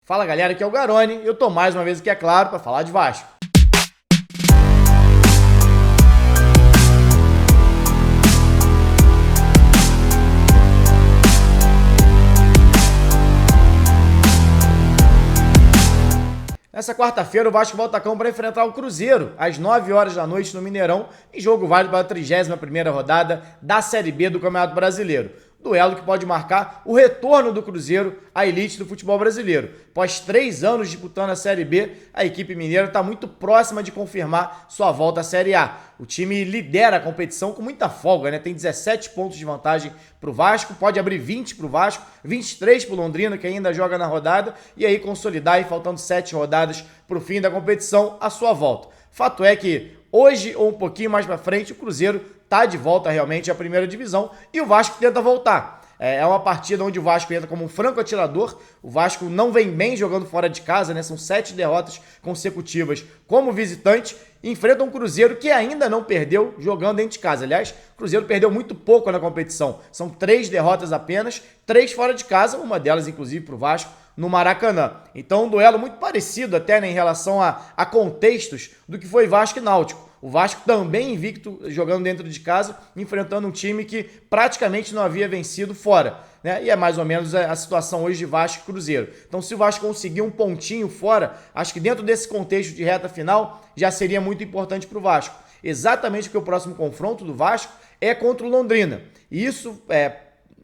Fala galera, aqui é o Garoni e eu tô mais uma vez aqui, é claro, para falar de Vasco. Nessa quarta-feira, o Vasco volta a campo para enfrentar o Cruzeiro, às 9 horas da noite no Mineirão, em jogo válido para a 31ª rodada da Série B do Campeonato Brasileiro. Duelo que pode marcar o retorno do Cruzeiro à elite do futebol brasileiro. Após 3 anos disputando a Série B, a equipe mineira está muito próxima de confirmar sua volta à Série A. O time lidera a competição com muita folga, né? Tem 17 pontos de vantagem para o Vasco, pode abrir 20 para o Vasco, 23 para o Londrina, que ainda joga na rodada, e aí consolidar, e faltando 7 rodadas para o fim da competição, a sua volta. Fato é que hoje, ou um pouquinho mais para frente, o Cruzeiro está de volta realmente à primeira divisão e o Vasco tenta voltar. É uma partida onde o Vasco entra como um franco atirador. O Vasco não vem bem jogando fora de casa, né? São 7 derrotas consecutivas como visitante. Enfrenta um Cruzeiro que ainda não perdeu jogando dentro de casa. Aliás, o Cruzeiro perdeu muito pouco na competição. São 3 derrotas apenas, 3 fora de casa, uma delas inclusive para o Vasco, no Maracanã. Então um duelo muito parecido até, né, em relação a contextos do que foi Vasco e Náutico. O Vasco também invicto jogando dentro de casa, enfrentando um time que praticamente não havia vencido fora, né? E é mais ou menos a situação hoje de Vasco e Cruzeiro. Então se o Vasco conseguir um pontinho fora, acho que dentro desse contexto de reta final já seria muito importante para o Vasco. Exatamente porque o próximo confronto do Vasco é contra o Londrina. E isso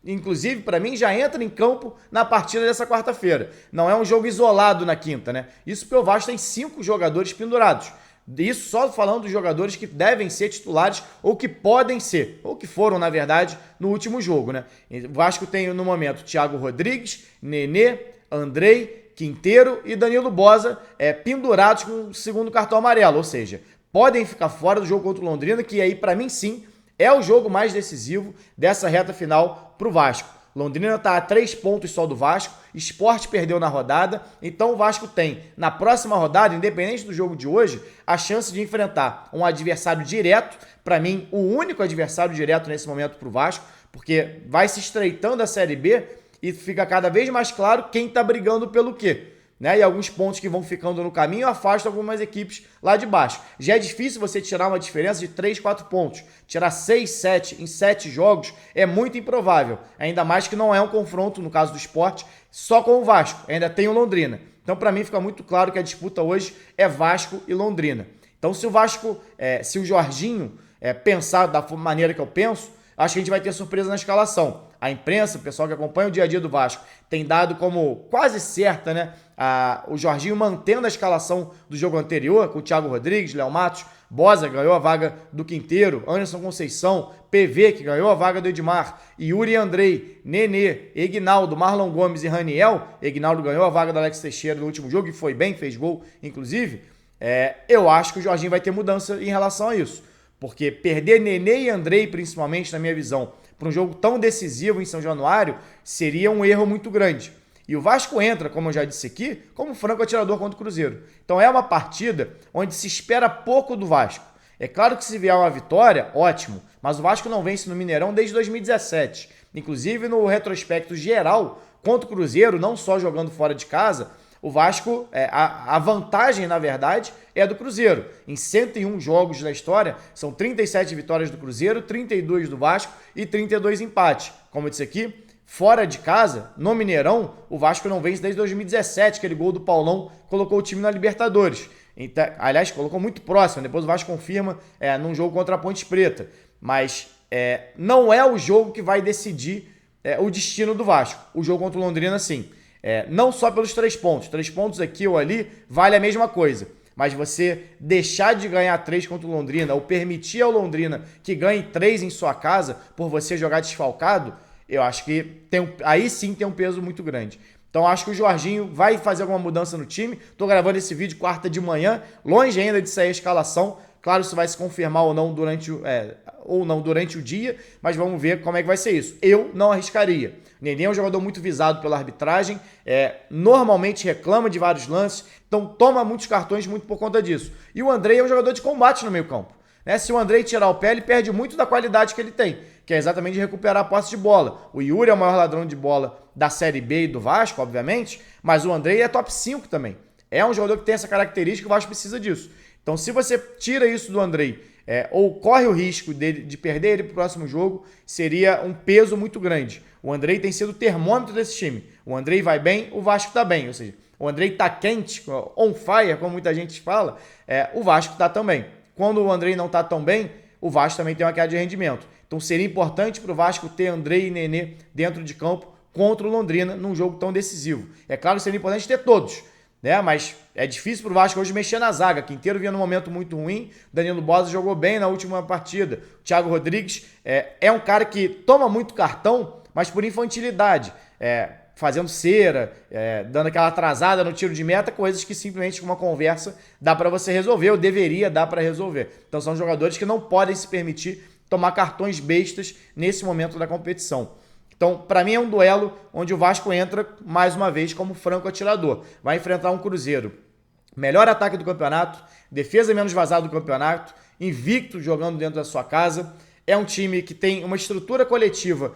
inclusive, para mim, já entra em campo na partida dessa quarta-feira. Não é um jogo isolado na quinta, né? Isso porque o Vasco tem 5 jogadores pendurados. Isso só falando dos jogadores que devem ser titulares ou que podem ser, ou que foram, na verdade, no último jogo, né? O Vasco tem, no momento, Thiago Rodrigues, Nenê, Andrei, Quinteiro e Danilo Boza pendurados com o segundo cartão amarelo. Ou seja, podem ficar fora do jogo contra o Londrina, que aí, para mim, sim, é o jogo mais decisivo dessa reta final para o Vasco. Londrina está a 3 pontos só do Vasco, Sport perdeu na rodada, então o Vasco tem, na próxima rodada, independente do jogo de hoje, a chance de enfrentar um adversário direto, para mim, o único adversário direto nesse momento para o Vasco, porque vai se estreitando a Série B e fica cada vez mais claro quem está brigando pelo quê. Né? E alguns pontos que vão ficando no caminho afastam algumas equipes lá de baixo. Já é difícil você tirar uma diferença de 3, 4 pontos. Tirar 6, 7 em 7 jogos é muito improvável. Ainda mais que não é um confronto, no caso do Sport, só com o Vasco. Ainda tem o Londrina. Então, para mim, fica muito claro que a disputa hoje é Vasco e Londrina. Então, se o Vasco, se o Jorginho pensar da maneira que eu penso, acho que a gente vai ter surpresa na escalação. A imprensa, o pessoal que acompanha o dia a dia do Vasco, tem dado como quase certa, né, o Jorginho mantendo a escalação do jogo anterior, com o Thiago Rodrigues, Léo Matos, Boza ganhou a vaga do Quinteiro, Anderson Conceição, PV, que ganhou a vaga do Edmar, Yuri Andrei, Nenê, Egnaldo, Marlon Gomes e Raniel. Egnaldo ganhou a vaga do Alex Teixeira no último jogo e foi bem, fez gol, inclusive. Eu acho que o Jorginho vai ter mudança em relação a isso. Porque perder Nenê e Andrei, principalmente, na minha visão, para um jogo tão decisivo em São Januário, seria um erro muito grande. E o Vasco entra, como eu já disse aqui, como franco atirador contra o Cruzeiro. Então é uma partida onde se espera pouco do Vasco. É claro que se vier uma vitória, ótimo, mas o Vasco não vence no Mineirão desde 2017. Inclusive no retrospecto geral, contra o Cruzeiro, não só jogando fora de casa, o Vasco, a vantagem, na verdade, é do Cruzeiro. Em 101 jogos da história, são 37 vitórias do Cruzeiro, 32 do Vasco e 32 empates. Como eu disse aqui, fora de casa, no Mineirão, o Vasco não vence desde 2017, aquele gol do Paulão colocou o time na Libertadores. Então, aliás, colocou muito próximo, depois o Vasco confirma num jogo contra a Ponte Preta. Mas não é o jogo que vai decidir o destino do Vasco. O jogo contra o Londrina, sim. Não só pelos 3 pontos. 3 pontos aqui ou ali vale a mesma coisa. Mas você deixar de ganhar 3 contra o Londrina ou permitir ao Londrina que ganhe 3 em sua casa por você jogar desfalcado, eu acho que aí sim tem um peso muito grande. Então acho que o Jorginho vai fazer alguma mudança no time. Estou gravando esse vídeo quarta de manhã, longe ainda de sair a escalação. Claro, isso vai se confirmar ou não durante o dia, mas vamos ver como é que vai ser isso. Eu não arriscaria. Nenê é um jogador muito visado pela arbitragem, normalmente reclama de vários lances, então toma muitos cartões muito por conta disso. E o Andrei é um jogador de combate no meio campo. Né? Se o Andrei tirar o pé, ele perde muito da qualidade que ele tem, que é exatamente recuperar a posse de bola. O Yuri é o maior ladrão de bola da Série B e do Vasco, obviamente, mas o Andrei é top 5 também. É um jogador que tem essa característica, o Vasco precisa disso. Então, se você tira isso do Andrei, ou corre o risco de perder ele para o próximo jogo, seria um peso muito grande. O Andrei tem sido o termômetro desse time. O Andrei vai bem, o Vasco está bem. Ou seja, o Andrei está quente, on fire, como muita gente fala, o Vasco está também. Quando o Andrei não está tão bem, o Vasco também tem uma queda de rendimento. Então seria importante para o Vasco ter Andrei e Nenê dentro de campo contra o Londrina num jogo tão decisivo. É claro que seria importante ter todos, né? Mas é difícil para o Vasco hoje mexer na zaga. Quinteiro vinha num momento muito ruim, Danilo Bosa jogou bem na última partida. O Thiago Rodrigues é um cara que toma muito cartão, mas por infantilidade, fazendo cera, dando aquela atrasada no tiro de meta, coisas que simplesmente com uma conversa dá para você resolver, ou deveria dar para resolver. Então são jogadores que não podem se permitir tomar cartões bestas nesse momento da competição. Então, para mim é um duelo onde o Vasco entra mais uma vez como franco atirador. Vai enfrentar um Cruzeiro, melhor ataque do campeonato, defesa menos vazada do campeonato, invicto jogando dentro da sua casa. É um time que tem uma estrutura coletiva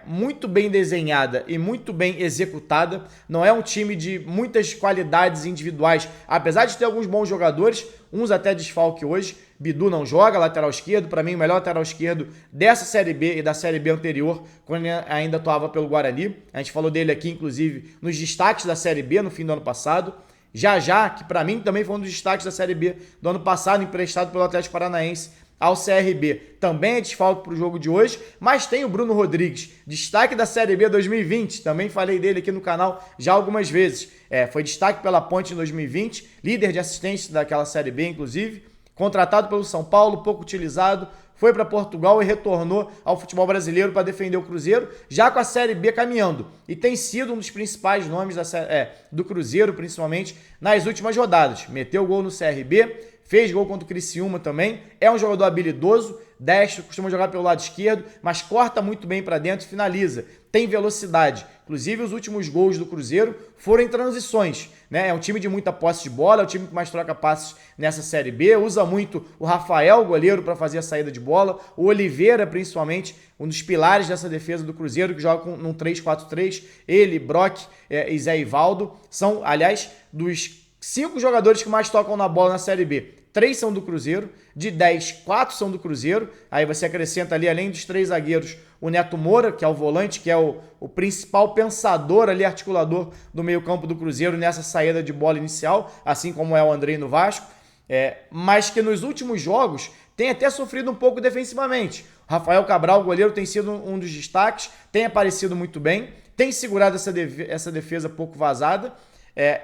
muito bem desenhada e muito bem executada. Não é um time de muitas qualidades individuais, apesar de ter alguns bons jogadores, uns até desfalque hoje. Bidu não joga, lateral esquerdo, para mim o melhor lateral esquerdo dessa Série B e da Série B anterior, quando ele ainda atuava pelo Guarani. A gente falou dele aqui, inclusive, nos destaques da Série B no fim do ano passado. Já, que para mim também foi um dos destaques da Série B do ano passado, emprestado pelo Atlético Paranaense ao CRB. Também é desfalque para o jogo de hoje, mas tem o Bruno Rodrigues, destaque da Série B 2020, também falei dele aqui no canal já algumas vezes. Foi destaque pela Ponte em 2020, líder de assistência daquela Série B, inclusive. Contratado pelo São Paulo, pouco utilizado, foi para Portugal e retornou ao futebol brasileiro para defender o Cruzeiro, já com a Série B caminhando. E tem sido um dos principais nomes do Cruzeiro, principalmente nas últimas rodadas. Meteu gol no CRB, fez gol contra o Criciúma também. É um jogador habilidoso, destro, costuma jogar pelo lado esquerdo, mas corta muito bem para dentro e finaliza. Tem velocidade. Inclusive, os últimos gols do Cruzeiro foram em transições, né? É um time de muita posse de bola, é o time que mais troca passes nessa Série B, usa muito o Rafael, goleiro, para fazer a saída de bola, o Oliveira, principalmente, um dos pilares dessa defesa do Cruzeiro, que joga num 3-4-3, ele, Brock e Zé Ivaldo, são, aliás, dos 5 jogadores que mais tocam na bola na Série B. 3 são do Cruzeiro, de 10, 4 são do Cruzeiro, aí você acrescenta ali, além dos 3 zagueiros, o Neto Moura, que é o volante, que é o principal pensador ali, articulador do meio-campo do Cruzeiro nessa saída de bola inicial, assim como é o Andrei no Vasco, mas que nos últimos jogos tem até sofrido um pouco defensivamente. O Rafael Cabral, o goleiro, tem sido um dos destaques, tem aparecido muito bem, tem segurado essa defesa pouco vazada,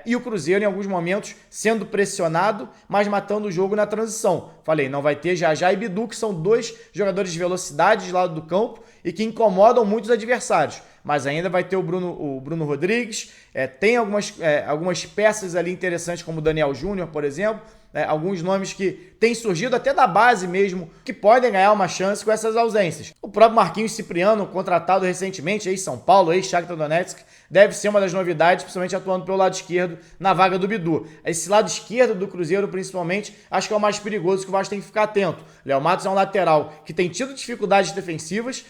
e o Cruzeiro, em alguns momentos, sendo pressionado, mas matando o jogo na transição. Falei, não vai ter Já e Bidu, que são 2 jogadores de velocidade de lado do campo e que incomodam muitos adversários. Mas ainda vai ter o Bruno Rodrigues, tem algumas peças ali interessantes, como o Daniel Júnior, por exemplo, alguns nomes que têm surgido até da base mesmo, que podem ganhar uma chance com essas ausências. O próprio Marquinhos Cipriano, contratado recentemente, ex-São Paulo, ex-Shakhtar Donetsk, deve ser uma das novidades, principalmente atuando pelo lado esquerdo, na vaga do Bidu. Esse lado esquerdo do Cruzeiro, principalmente, acho que é o mais perigoso, que o Vasco tem que ficar atento. Léo Matos é um lateral que tem tido dificuldades defensivas,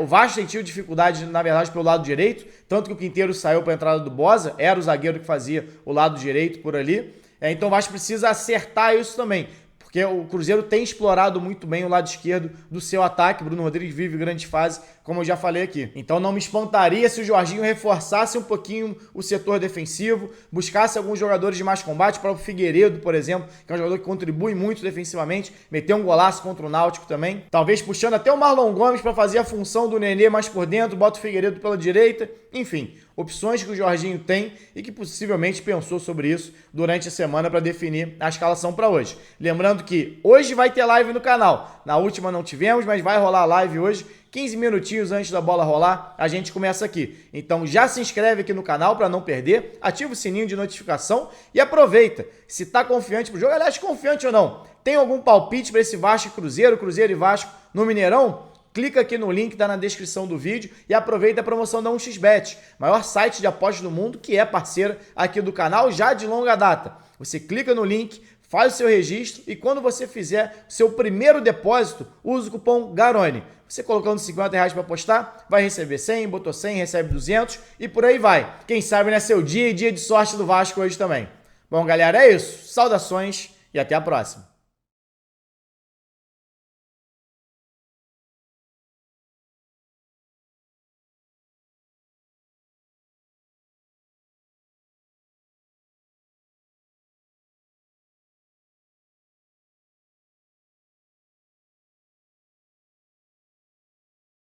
o Vasco tem tido dificuldades, na verdade, pelo lado direito, tanto que o Quinteiro saiu para a entrada do Bosa, era o zagueiro que fazia o lado direito por ali. Então o Vasco precisa acertar isso também, porque o Cruzeiro tem explorado muito bem o lado esquerdo do seu ataque. Bruno Rodrigues vive grande fase, como eu já falei aqui. Então não me espantaria se o Jorginho reforçasse um pouquinho o setor defensivo, buscasse alguns jogadores de mais combate, para o Figueiredo, por exemplo, que é um jogador que contribui muito defensivamente, meteu um golaço contra o Náutico também. Talvez puxando até o Marlon Gomes para fazer a função do Nenê mais por dentro, bota o Figueiredo pela direita, enfim. Opções que o Jorginho tem e que possivelmente pensou sobre isso durante a semana para definir a escalação para hoje. Lembrando que hoje vai ter live no canal. Na última não tivemos, mas vai rolar live hoje. 15 minutinhos antes da bola rolar, a gente começa aqui. Então já se inscreve aqui no canal para não perder, ativa o sininho de notificação e aproveita. Se está confiante pro jogo, aliás, confiante ou não, tem algum palpite para esse Vasco e Cruzeiro, Cruzeiro e Vasco no Mineirão? Clica aqui no link que está na descrição do vídeo e aproveita a promoção da 1xBet, maior site de apostas do mundo, que é parceira aqui do canal já de longa data. Você clica no link, faz o seu registro e quando você fizer o seu primeiro depósito, use o cupom GARONE. Você colocando R$50 para apostar, vai receber 100, botou 100, recebe 200 e por aí vai. Quem sabe não é seu dia e dia de sorte do Vasco hoje também. Bom, galera, é isso. Saudações e até a próxima.